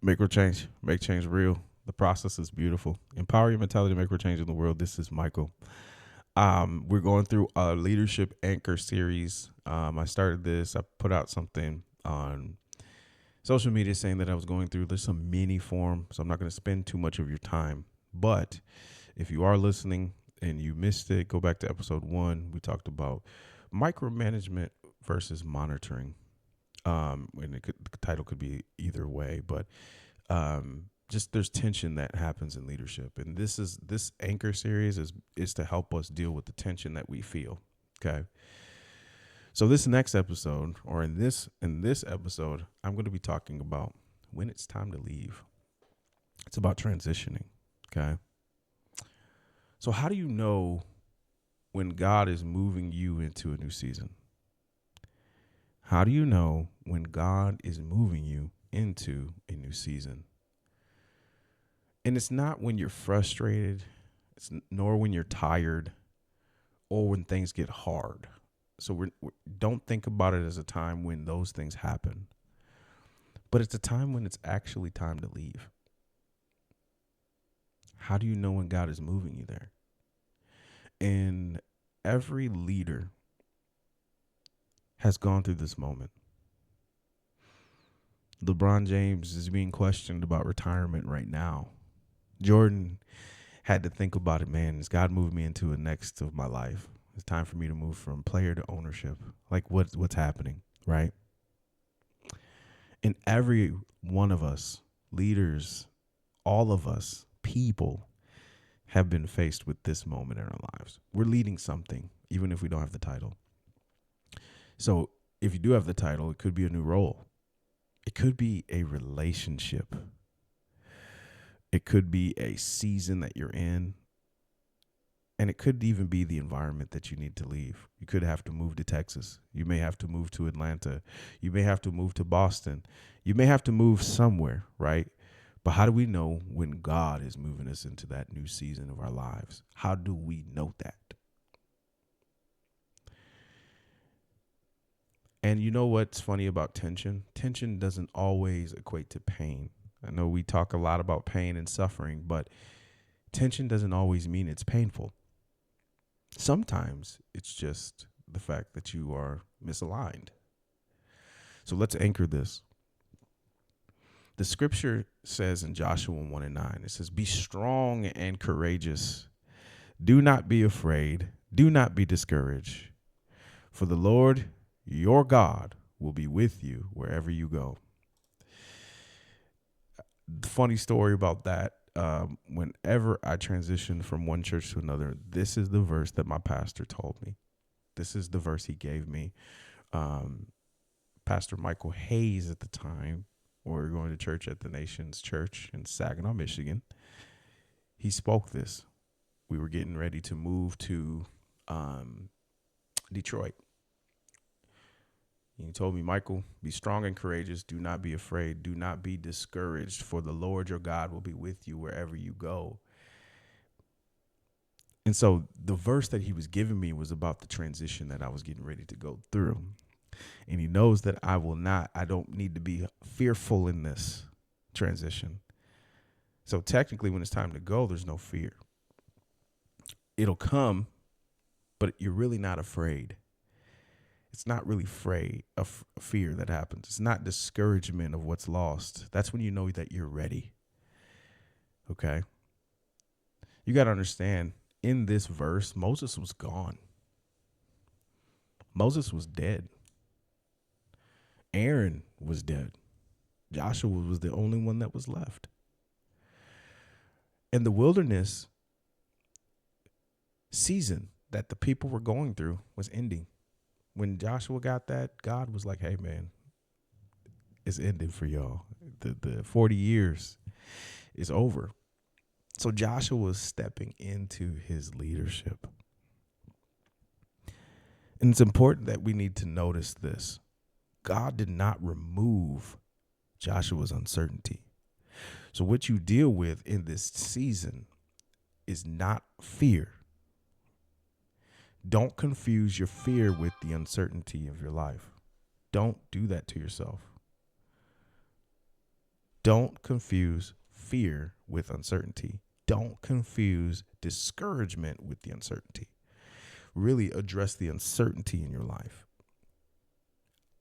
Micro change, make change real. The process is beautiful. Empower your mentality to make real change in the world. This is Michael. We're going through a leadership anchor series. I started this. I put out something on social media saying that I was going through this some mini form, so I'm not going to spend too much of your time. But if you are listening and you missed it, go back to episode 1. We talked about micromanagement versus monitoring. And the title could be either way, but just there's tension that happens in leadership, and this anchor series is to help us deal with the tension that we feel. Okay, so this next episode, or in this episode, I'm going to be talking about when it's time to leave. It's about transitioning. Okay, so how do you know when God is moving you into a new season? How do you know when God is moving you into a new season? And it's not when you're frustrated, nor when you're tired, or when things get hard. So don't think about it as a time when those things happen, but it's a time when it's actually time to leave. How do you know when God is moving you there? And every leader has gone through this moment. LeBron James is being questioned about retirement right now. Jordan had to think about it, man. Has God moved me into a next of my life? It's time for me to move from player to ownership. Like what's happening, right? And every one of us, leaders, all of us, people, have been faced with this moment in our lives. We're leading something, even if we don't have the title. So if you do have the title, it could be a new role. It could be a relationship. It could be a season that you're in. And it could even be the environment that you need to leave. You could have to move to Texas. You may have to move to Atlanta. You may have to move to Boston. You may have to move somewhere, right? But how do we know when God is moving us into that new season of our lives? How do we know that? And you know what's funny about tension? Tension doesn't always equate to pain. I know we talk a lot about pain and suffering, but tension doesn't always mean it's painful. Sometimes it's just the fact that you are misaligned. So let's anchor this. The scripture says in Joshua 1:9, it says, "Be strong and courageous. Do not be afraid. Do not be discouraged. For the Lord your God will be with you wherever you go." The funny story about that, whenever I transitioned from one church to another, this is the verse that my pastor told me. This is the verse he gave me. Pastor Michael Hayes at the time, we were going to church at the Nations Church in Saginaw, Michigan. He spoke this. We were getting ready to move to Detroit. He told me, "Michael, be strong and courageous. Do not be afraid. Do not be discouraged, for the Lord your God will be with you wherever you go." And so the verse that he was giving me was about the transition that I was getting ready to go through. And he knows that I don't need to be fearful in this transition. So technically, when it's time to go, there's no fear. It'll come, but you're really not afraid. It's not really fear that happens. It's not discouragement of what's lost. That's when you know that you're ready. Okay? You got to understand, in this verse, Moses was gone. Moses was dead. Aaron was dead. Joshua was the only one that was left. And the wilderness season that the people were going through was ending. When Joshua got that, God was like, "Hey, man, it's ending for y'all. The 40 years is over." So Joshua was stepping into his leadership. And it's important that we need to notice this. God did not remove Joshua's uncertainty. So what you deal with in this season is not fear. Don't confuse your fear with the uncertainty of your life. Don't do that to yourself. Don't confuse fear with uncertainty. Don't confuse discouragement with the uncertainty. Really address the uncertainty in your life.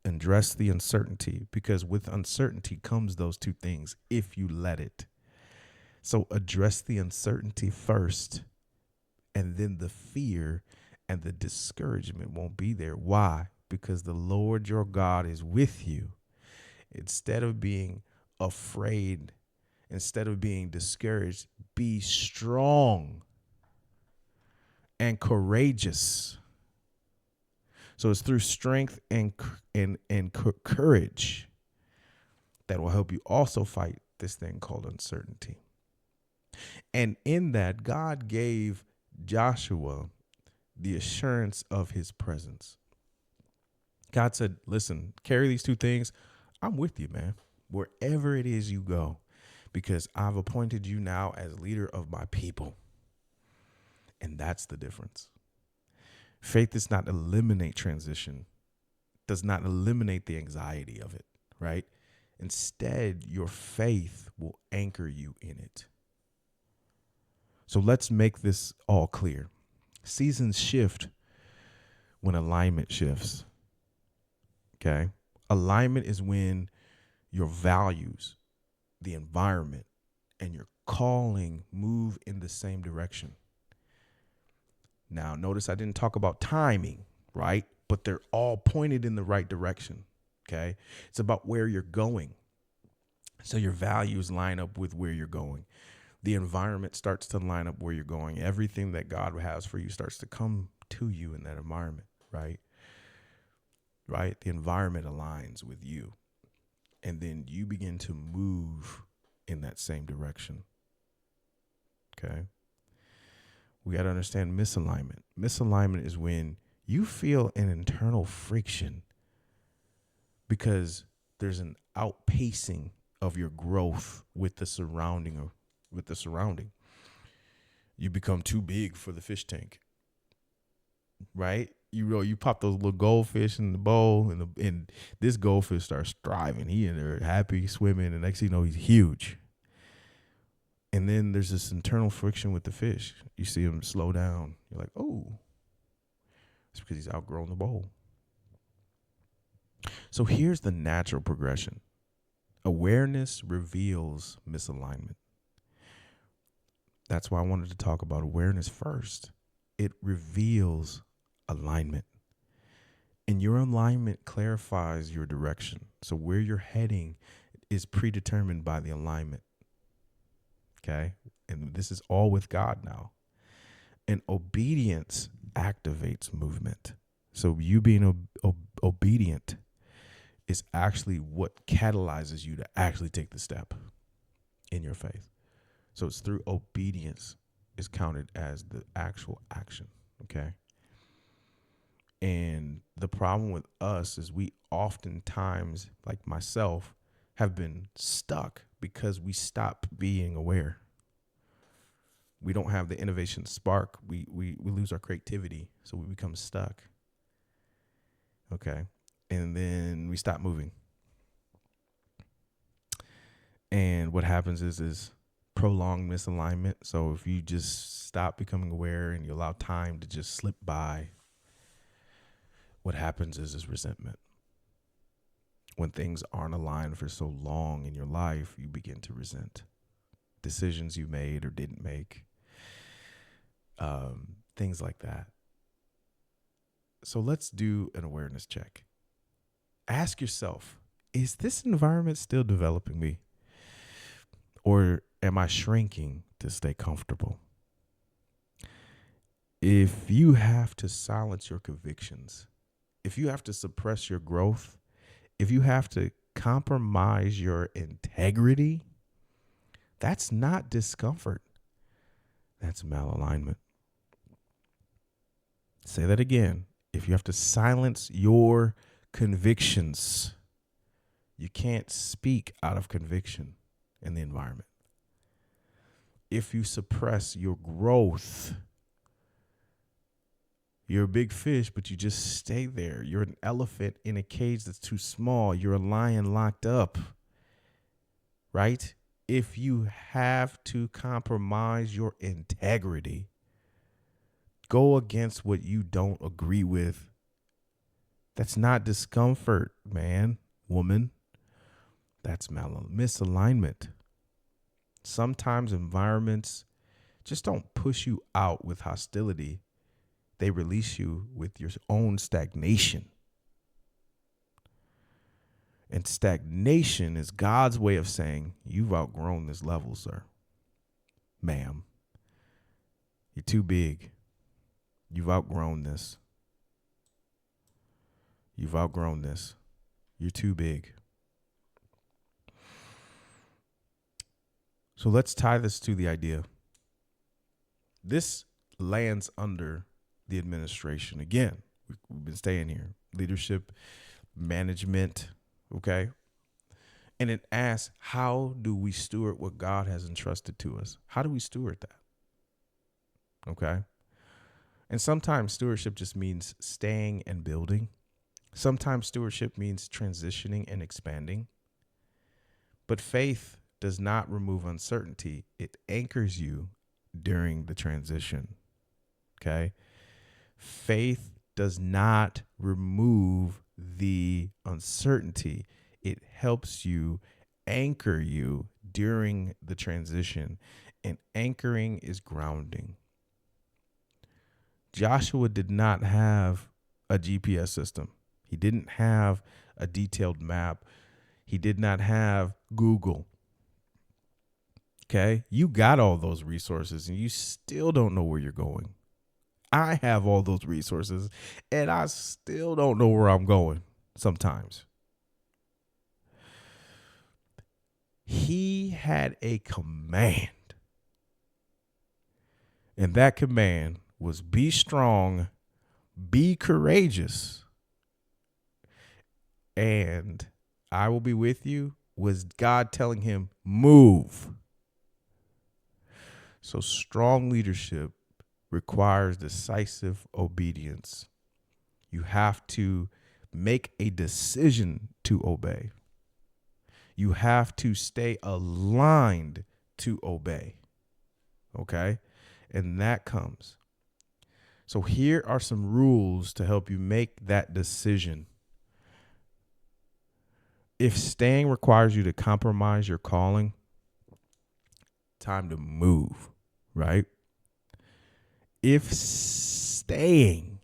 Address the uncertainty, because with uncertainty comes those two things if you let it. So address the uncertainty first, and then the fear and the discouragement won't be there. Why? Because the Lord your God is with you. Instead of being afraid, instead of being discouraged, be strong and courageous. So it's through strength and courage that will help you also fight this thing called uncertainty. And in that, God gave Joshua the assurance of his presence. God said, listen, carry these two things. I'm with you, man, wherever it is you go, because I've appointed you now as leader of my people. And that's the difference. Faith does not eliminate transition, does not eliminate the anxiety of it, right? Instead, your faith will anchor you in it. So let's make this all clear. Seasons shift when alignment shifts. Okay? Alignment is when your values, the environment, and your calling move in the same direction. Now, notice I didn't talk about timing, right? But they're all pointed in the right direction. Okay? It's about where you're going. So your values line up with where you're going. The environment starts to line up where you're going. Everything that God has for you starts to come to you in that environment, right? Right? The environment aligns with you. And then you begin to move in that same direction. Okay? We got to understand misalignment. Misalignment is when you feel an internal friction because there's an outpacing of your growth with the surrounding. You become too big for the fish tank, right? You pop those little goldfish in the bowl, and this goldfish starts thriving. He in there happy swimming, and next thing you know, he's huge. And then there's this internal friction with the fish. You see him slow down. You're like, oh, it's because he's outgrown the bowl. So here's the natural progression. Awareness reveals misalignment. That's why I wanted to talk about awareness first. It reveals alignment. And your alignment clarifies your direction. So where you're heading is predetermined by the alignment. Okay? And this is all with God now. And obedience activates movement. So you being obedient is actually what catalyzes you to actually take the step in your faith. So it's through obedience is counted as the actual action, okay? And the problem with us is we oftentimes, like myself, have been stuck because we stop being aware. We don't have the innovation spark. We lose our creativity, so we become stuck. Okay? And then we stop moving. And what happens is prolonged misalignment. So if you just stop becoming aware and you allow time to just slip by, what happens is resentment. When things aren't aligned for so long in your life, you begin to resent decisions you made or didn't make, things like that. So let's do an awareness check. Ask yourself, is this environment still developing me? Or am I shrinking to stay comfortable? If you have to silence your convictions, if you have to suppress your growth, if you have to compromise your integrity, that's not discomfort. That's malalignment. Say that again. If you have to silence your convictions, you can't speak out of conviction in the environment. If you suppress your growth, you're a big fish, but you just stay there. You're an elephant in a cage that's too small. You're a lion locked up, right? If you have to compromise your integrity, go against what you don't agree with, that's not discomfort, man, woman. That's misalignment. Sometimes environments just don't push you out with hostility. They release you with your own stagnation. And stagnation is God's way of saying, you've outgrown this level, sir. Ma'am, you're too big. You've outgrown this. You've outgrown this. You're too big. So let's tie this to the idea. This lands under the administration. Again, we've been staying here. Leadership, management, okay? And it asks, how do we steward what God has entrusted to us? How do we steward that? Okay? And sometimes stewardship just means staying and building. Sometimes stewardship means transitioning and expanding. But faith does not remove uncertainty. It anchors you during the transition. Okay? Faith does not remove the uncertainty. It helps you anchor you during the transition. And anchoring is grounding. Joshua did not have a GPS system. He didn't have a detailed map. He did not have Google. Okay? You got all those resources and you still don't know where you're going. I have all those resources and I still don't know where I'm going sometimes. He had a command. And that command was be strong, be courageous, and I will be with you. Was God telling him, move? So strong leadership requires decisive obedience. You have to make a decision to obey. You have to stay aligned to obey. Okay? And that comes. So here are some rules to help you make that decision. If staying requires you to compromise your calling, time to move, right? If staying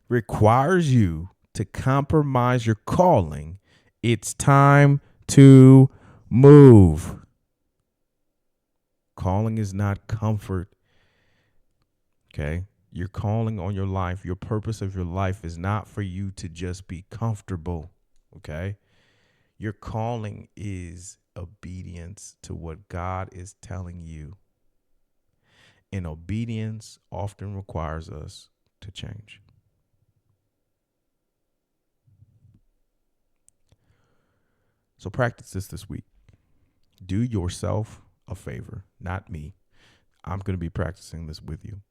requires you to compromise your calling, it's time to move. Calling is not comfort. Okay? Your calling on your life, your purpose of your life is not for you to just be comfortable. Okay? Your calling is obedience to what God is telling you. And obedience often requires us to change. So practice this week. Do yourself a favor, not me. I'm going to be practicing this with you.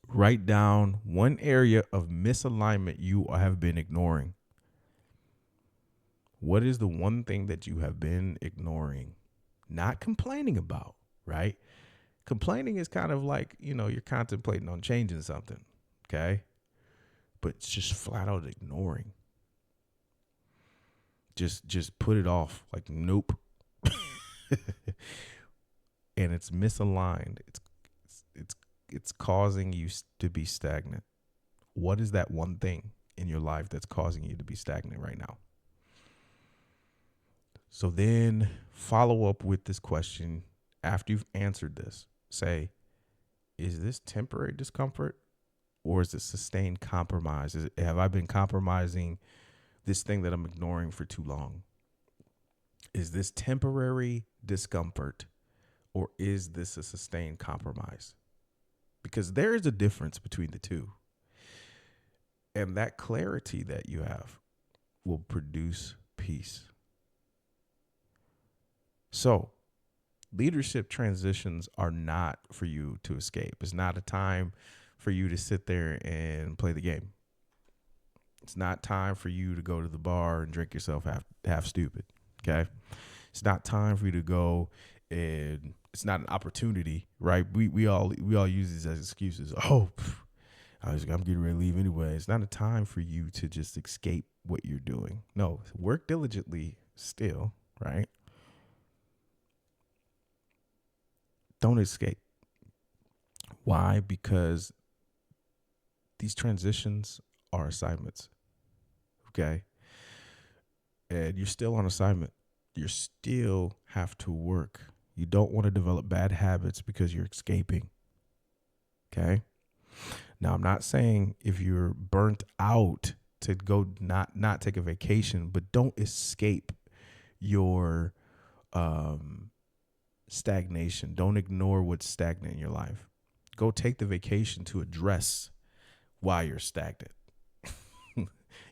Write down one area of misalignment you have been ignoring. What is the one thing that you have been ignoring? Not complaining about, right? Complaining is kind of like, you're contemplating on changing something, okay? But it's just flat out ignoring. Just put it off, like, nope. And it's misaligned. It's causing you to be stagnant. What is that one thing in your life that's causing you to be stagnant right now? So then follow up with this question after you've answered this. Say, is this temporary discomfort or is it sustained compromise? Have I been compromising this thing that I'm ignoring for too long? Is this temporary discomfort or is this a sustained compromise? Because there is a difference between the two. And that clarity that you have will produce peace. So, leadership transitions are not for you to escape. It's not a time for you to sit there and play the game. It's not time for you to go to the bar and drink yourself half stupid, okay? It's not time for you to go, and it's not an opportunity, right? We all use these as excuses. Oh, I'm getting ready to leave anyway. It's not a time for you to just escape what you're doing. No, work diligently still, right? Don't escape. Why? Because these transitions are assignments, okay? And you're still on assignment. You still have to work. You don't want to develop bad habits because you're escaping, okay? Now, I'm not saying if you're burnt out to go not take a vacation, but don't escape your stagnation. Don't ignore what's stagnant in your life. Go take the vacation to address why you're stagnant.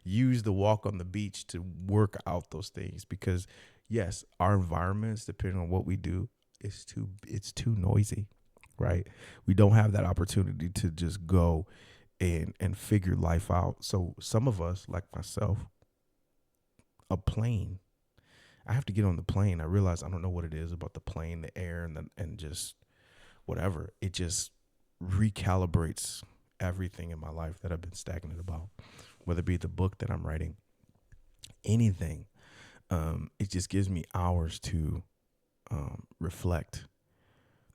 Use the walk on the beach to work out those things, because yes, our environments, depending on what we do, it's too noisy, right? We don't have that opportunity to just go and figure life out. So some of us, like myself, a plane. I have to get on the plane. I realize I don't know what it is about the plane, the air, and just whatever. It just recalibrates everything in my life that I've been stagnant about, whether it be the book that I'm writing, anything. It just gives me hours to reflect,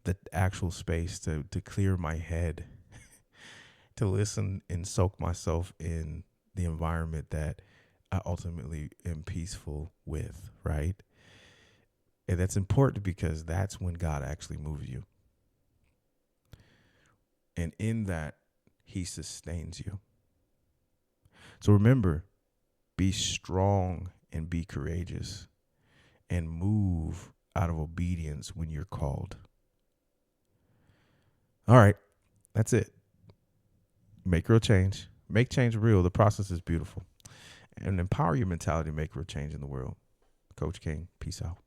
the actual space to clear my head, to listen and soak myself in the environment that I ultimately am peaceful with, right? And that's important because that's when God actually moves you. And in that, he sustains you. So remember, be strong and be courageous and move out of obedience when you're called. All right, that's it. Make real change. Make change real. The process is beautiful. And empower your mentality to make real change in the world. Coach King, peace out.